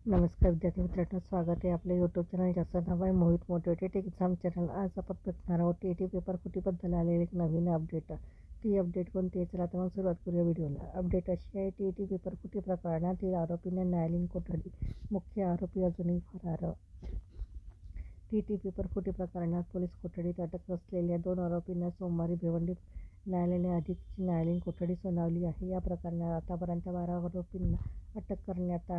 नमस्कार विद्यार्थी मित्रांनो, स्वागत आहे आपल्या यूट्यूब चॅनल ज्याचं नाव आहे मोहित मोटिवेटेड एक्झाम चॅनल। आज आपण बघणार आहोत टी पेपर फुटीबद्दल आलेले एक नवीन अपडेट। ती अपडेट कोणती आहे, चला तर मग सुरुवात करूया व्हिडिओला। अपडेट अशी आहे, टी पेपर फुटी प्रकरणातील आरोपींना न्यायालयीन कोठडी, मुख्य आरोपी अजूनही फरार। टी पेपर फुटी प्रकरणात पोलीस कोठडीत अटक असलेल्या 2 आरोपींना सोमवारी भिवंडी न्यायालयाने अधिकची न्यायालयीन कोठडी सुनावली आहे। या प्रकरणात आतापर्यंत 12 आरोपींना अटक करण्यात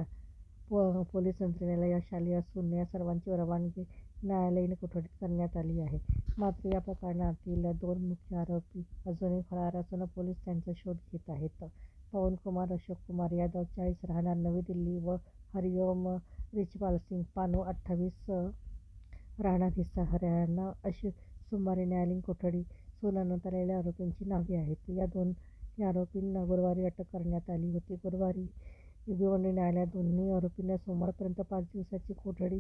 पोलीस यंत्रणेला यश आले असून या सर्वांची रवानगी न्यायालयीन कोठडीत करण्यात आली आहे। मात्र या प्रकरणातील 2 मुख्य आरोपी अजूनही फरार असून पोलीस त्यांचा शोध घेत आहेत। पवन कुमार अशोक कुमार यादव 40 राहणार नवी दिल्ली व हरिओम रिचपाल सिंग पानू 28 राहणार हिसार हरियाणा अशी सोमवारी न्यायालयीन कोठडी सुनावण्यात आलेल्या आरोपींची नावे आहेत। या 2 आरोपींना गुरुवारी अटक करण्यात आली होती। गुरुवारी भिवंडी न्यायालयात दोन्ही आरोपींना सोमवारपर्यंत 5 दिवसाची कोठडी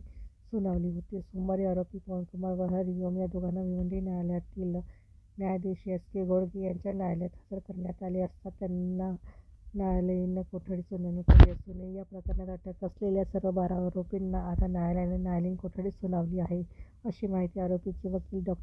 सुनावली होती। सोमवारी आरोपी पवन कुमार व हरिओम या दोघांना भिवंडी न्यायालयातील न्यायाधीश S.K. घोडगे यांच्या न्यायालयात हजर करण्यात आले असता त्यांना न्यायालयीन कोठडी सुनावण्यात आली असून या प्रकरणात अटक असलेल्या सर्व 12 आरोपींना आता न्यायालयाने न्यायालयीन कोठडी सुनावली आहे, अशी माहिती आरोपीचे वकील डॉ.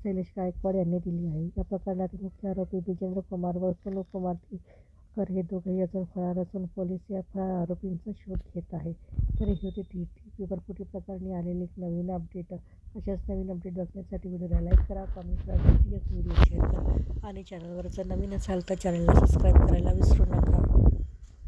शैलेश गायकवाड यांनी दिली आहे। या प्रकरणातील मुख्य आरोपी बिजेंद्र कुमार व सोनू कुमार दिवेकर हे दोघेही अजून फरार असून पोलीस या फरार आरोपींचा शोध घेत आहे। तर ही होती टी पेपर फुटी प्रकरणी आलेली एक नवीन अपडेट। अशाच नवीन अपडेट बघण्यासाठी व्हिडिओला लाईक करा, कमेंट करा, जास्तीत जास्त व्हिडिओ शेअर करा आणि चॅनलवर जर नवीन असाल तर चॅनलला सबस्क्राईब करायला विसरू नका।